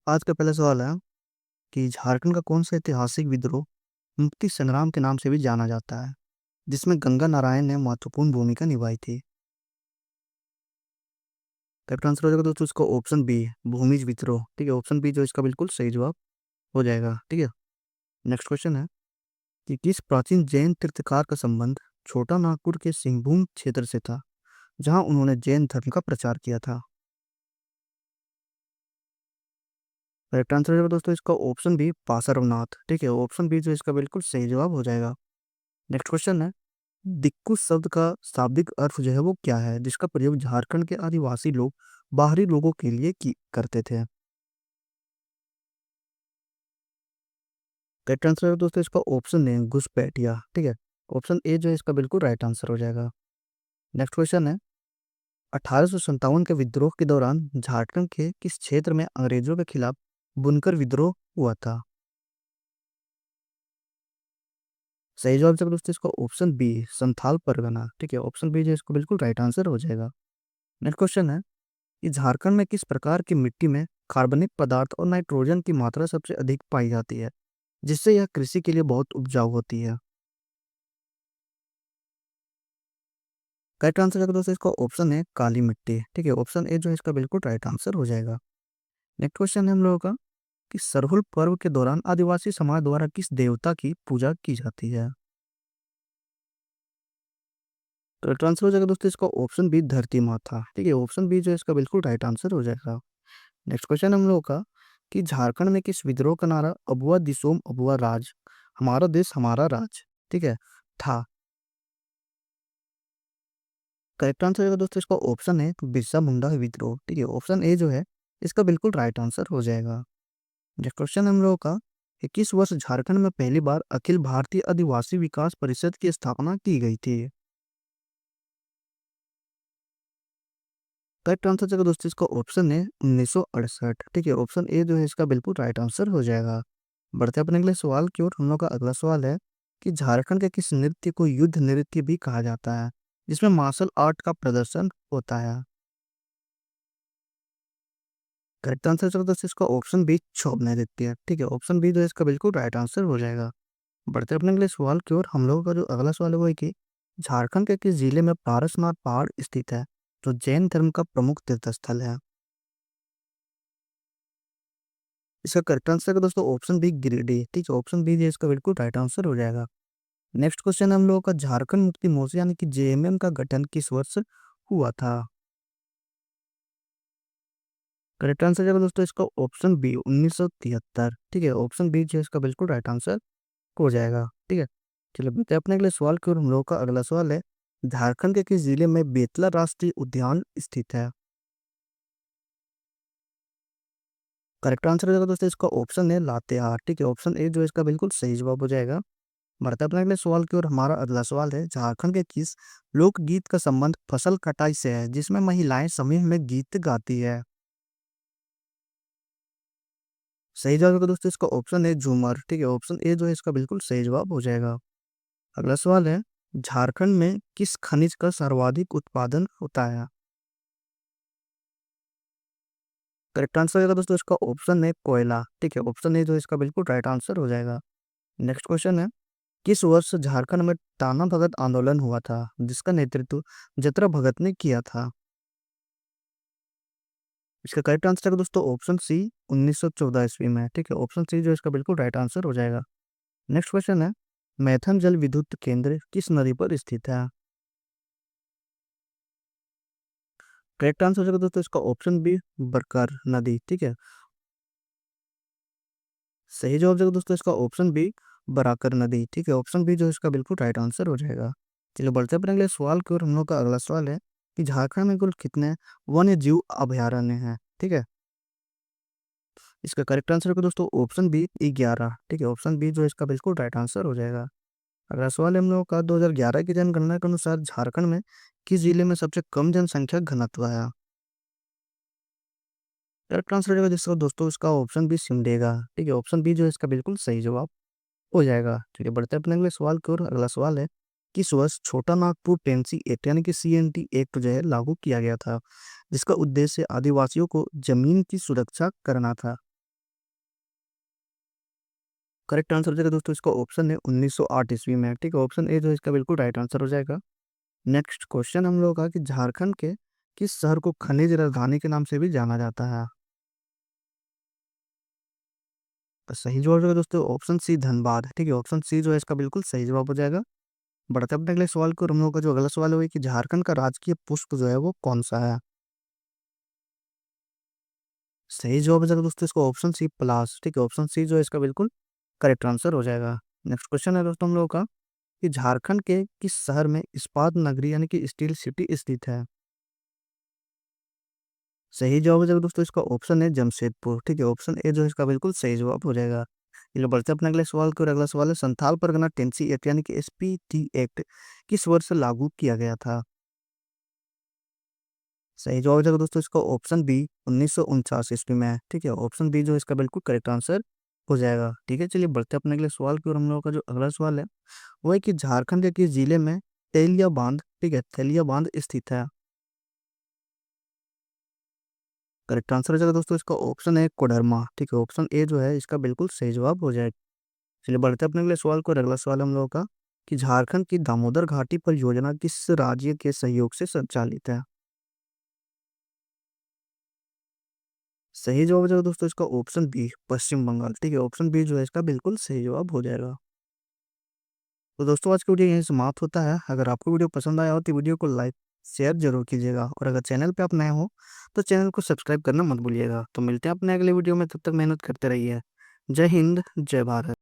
आज का पहला सवाल है कि झारखंड का कौन सा ऐतिहासिक विद्रोह मुक्ति संग्राम के नाम से भी जाना जाता है, जिसमें गंगा नारायण ने महत्वपूर्ण भूमिका निभाई थी? करेक्ट आंसर हो जाएगा दोस्तों इसका ऑप्शन बी, भूमिज विद्रोह। ठीक है, ऑप्शन बी जो इसका बिल्कुल सही जवाब हो जाएगा। ठीक है, नेक्स्ट क्वेश्चन है कि किस प्राचीन जैन तीर्थकार का संबंध छोटा नागपुर के सिंहभूम क्षेत्र से था, जहां उन्होंने जैन धर्म का प्रचार किया था? करेक्ट आंसर हो जाएगा दोस्तों इसका ऑप्शन बी, पार्श्वनाथ। ठीक है, ऑप्शन बी जो इसका बिल्कुल सही जवाब हो जाएगा। नेक्स्ट क्वेश्चन है, दिक्कु शब्द का शाब्दिक अर्थ जो है वो क्या है, जिसका प्रयोग झारखंड के आदिवासी लोग बाहरी लोगों के लिए करते थे? करेक्ट आंसर है दोस्तों इसका ऑप्शन है घुसपैठिया। ठीक है, ऑप्शन ए जो है इसका बिल्कुल राइट आंसर हो जाएगा। नेक्स्ट क्वेश्चन है, 1857 के विद्रोह के दौरान झारखंड के किस क्षेत्र में अंग्रेजों के खिलाफ बुनकर विद्रोह हुआ था? सही जवाब है दोस्तों इसका ऑप्शन बी, संथाल परगना। ठीक है, ऑप्शन बी जो है इसको बिल्कुल राइट आंसर हो जाएगा। नेक्स्ट क्वेश्चन है कि झारखंड में किस प्रकार की मिट्टी में कार्बनिक पदार्थ और नाइट्रोजन की मात्रा सबसे अधिक पाई जाती है, जिससे यह कृषि के लिए बहुत उपजाऊ होती है? करेक्ट आंसर है दोस्तों इसका ऑप्शन है काली मिट्टी। ठीक है, ऑप्शन ए जो है इसका बिल्कुल राइट आंसर हो जाएगा। नेक्स्ट क्वेश्चन है हम लोगों का कि सरहुल पर्व के दौरान आदिवासी समाज द्वारा किस देवता की पूजा की जाती है? तो आंसर हो जाएगा दोस्तों इसका ऑप्शन बी, धरती माता। ठीक है, ऑप्शन बी जो है इसका बिल्कुल राइट आंसर हो जाएगा। नेक्स्ट क्वेश्चन हम लोगों का कि झारखंड में किस विद्रोह का नारा अबुआ दिसोम अबुआ राज, हमारा देश हमारा राज, ठीक है, था? करेक्ट आंसर होगा दोस्तों इसका ऑप्शन है बिरसा मुंडा विद्रोह। ठीक है, ऑप्शन ए जो है इसका बिल्कुल राइट आंसर हो जाएगा। नेक्स्ट क्वेश्चन हम लोगों का कि किस वर्ष झारखंड में पहली बार अखिल भारतीय आदिवासी विकास परिषद की स्थापना की गई थी? करेक्ट आंसर जो है दोस्तों इसका ऑप्शन है 1968। ठीक है, ऑप्शन ए जो है इसका बिल्कुल राइट आंसर हो जाएगा। बढ़ते हैं अपने अगले सवाल की ओर। हम लोग का अगला सवाल है कि झारखंड के किस नृत्य को युद्ध नृत्य भी कहा जाता है, जिसमें मार्शल आर्ट का प्रदर्शन होता है? करेक्ट आंसर जो है दोस्तों इसका ऑप्शन बी, छौ नृत्य। ठीक है, ऑप्शन बी जो है इसका बिल्कुल राइट आंसर हो जाएगा। बढ़ते हैं अपने अगले सवाल की ओर। हम लोगों का जो अगला सवाल है वो है कि झारखंड के किस जिले में पारसनाथ पहाड़ स्थित है, जो जैन धर्म का प्रमुख तीर्थ स्थल है? इसका करेक्ट आंसर है दोस्तों ऑप्शन बी, गिरिडीह। ठीक है, ऑप्शन बी जो है इसका बिल्कुल राइट आंसर हो जाएगा। नेक्स्ट क्वेश्चन हम लोगों का झारखंड मुक्ति मोर्चा यानी कि जेएमएम का गठन किस वर्ष हुआ था? करेक्ट आंसर है दोस्तों इसका ऑप्शन बी, 1973। ठीक है, ऑप्शन बी जो है इसका बिल्कुल राइट आंसर हो जाएगा। ठीक है, चलो बढ़ते हैं अपने अगले सवाल की ओर। हम लोगों का अगला सवाल है, झारखंड के किस जिले में बेतला राष्ट्रीय उद्यान स्थित है? करेक्ट आंसर हो जाएगा दोस्तों इसका ऑप्शन है लातेहार। ठीक है, ऑप्शन ए जो है इसका बिल्कुल सही जवाब हो जाएगा। बढ़ते हैं अपने अगले सवाल की ओर। हमारा अगला सवाल है, झारखंड के किस लोकगीत का संबंध फसल कटाई से है, जिसमें महिलाएं समूह में गीत गाती है? सही जवाब होगा दोस्तों इसका ऑप्शन है झूमर। ठीक है, ऑप्शन ए जो है इसका बिल्कुल सही जवाब हो जाएगा। अगला सवाल है, झारखंड में किस खनिज का सर्वाधिक उत्पादन होता है? करेक्ट आंसर होगा दोस्तों इसका ऑप्शन है कोयला। ठीक है, ऑप्शन ए जो है इसका बिल्कुल राइट आंसर हो जाएगा। नेक्स्ट क्वेश्चन है, किस वर्ष झारखंड में टाना भगत आंदोलन हुआ था, जिसका नेतृत्व जतरा भगत ने किया था? इसका करेक्ट आंसर है दोस्तों ऑप्शन सी, 1914 ईस्वी में। ठीक है, ऑप्शन सी जो है इसका बिल्कुल राइट आंसर हो जाएगा। नेक्स्ट क्वेश्चन है, मैथन जल विद्युत केंद्र किस नदी पर स्थित है? करेक्ट आंसर हो जाएगा दोस्तों इसका ऑप्शन बी, बरकर नदी। ठीक है, सही जवाब है दोस्तों इसका ऑप्शन बी, बराकर नदी। ठीक है, ऑप्शन बी जो है इसका बिल्कुल राइट आंसर हो जाएगा। चलिए बढ़ते हैं अपने अगले सवाल की ओर। हम लोग का अगला सवाल है कि झारखंड में कुल कितने वन्य जीव अभयारण्य हैं? ठीक है, इसका करेक्ट आंसर है दोस्तों ऑप्शन बी, 11। ठीक है, ऑप्शन बी जो है इसका बिल्कुल राइट आंसर हो जाएगा। अगला सवाल है हम लोगों का, 2011 की जनगणना के अनुसार झारखंड में किस जिले में सबसे कम जनसंख्या घनत्व है? करेक्ट आंसर हो जाएगा जिसका दोस्तों इसका ऑप्शन बी, सिमडेगा। ठीक है, ऑप्शन बी जो है इसका बिल्कुल सही जवाब हो जाएगा। चलिए बढ़ते हैं अपने अगले सवाल की ओर। अगला सवाल है, किस वर्ष छोटा नागपुर टेंसी एक्ट यानी कि सीएनटी एक्ट जो है लागू किया गया था, जिसका उद्देश्य आदिवासियों को जमीन की सुरक्षा करना था? करेक्ट आंसर हो जाएगा दोस्तों इसका ऑप्शन है 1908 ईस्वी में, ठीक है। ऑप्शन ए जो है इसका बिल्कुल राइट आंसर हो जाएगा। नेक्स्ट क्वेश्चन हम लोग का कि झारखंड के किस शहर को खनिज राजधानी के नाम से भी जाना जाता है? तो सही जवाब हो जाएगा दोस्तों ऑप्शन सी धनबाद, ठीक है। ऑप्शन सी जो है इसका बिल्कुल सही जवाब हो जाएगा। बढ़ते अपने अगले सवाल को, और हम लोग का जो अगला सवाल है कि झारखंड का राजकीय पुष्प जो है वो कौन सा है? सही जवाब हो जाएगा दोस्तों इसका ऑप्शन सी पलास, ठीक है। ऑप्शन सी जो है इसका बिल्कुल करेक्ट आंसर हो जाएगा। नेक्स्ट क्वेश्चन है दोस्तों हम लोग का कि झारखंड के किस शहर में इस्पात नगरी यानी कि स्टील सिटी स्थित है? सही जवाब हो जाएगा दोस्तों इसका ऑप्शन है जमशेदपुर, ठीक है। ऑप्शन ए जो है इसका बिल्कुल सही जवाब हो जाएगा। चलिए बढ़ते हैं अपने अगले सवाल को, और अगला सवाल है संथाल परगना टेंसी एक्ट यानी कि एसपीटी एक्ट किस वर्ष लागू किया गया था? सही जवाब हो जाएगा दोस्तों इसका ऑप्शन बी 1949 ईस्वी में है, ठीक है। ऑप्शन बी जो है इसका बिल्कुल करेक्ट आंसर हो जाएगा, ठीक है। चलिए बढ़ते हैं अपने अगले सवाल की, और हम लोगों का जो अगला सवाल है वो है कि झारखंड के किस जिले में तेलिया बांध, ठीक है, तेलिया बांध स्थित है? करेक्ट आंसर हो जाएगा दोस्तों इसका ऑप्शन है कोडरमा, ठीक है। ऑप्शन ए जो है इसका बिल्कुल सही जवाब हो जाएगा। चलिए बढ़ते हैं अपने अगले सवाल को, और अगला सवाल हम लोगों का कि झारखंड की दामोदर घाटी परियोजना किस राज्य के सहयोग से संचालित है? सही जवाब हो जाएगा दोस्तों इसका ऑप्शन बी पश्चिम बंगाल, ठीक है। ऑप्शन बी जो है इसका बिल्कुल सही जवाब हो जाएगा। तो दोस्तों आज की वीडियो यहीं समाप्त होता है। अगर आपको वीडियो पसंद आया हो तो वीडियो को लाइक शेयर जरूर कीजिएगा, और अगर चैनल पे आप नए हो तो चैनल को सब्सक्राइब करना मत भूलिएगा। तो मिलते हैं अपने अगले वीडियो में, तब तक मेहनत करते रहिए। जय हिंद, जय भारत।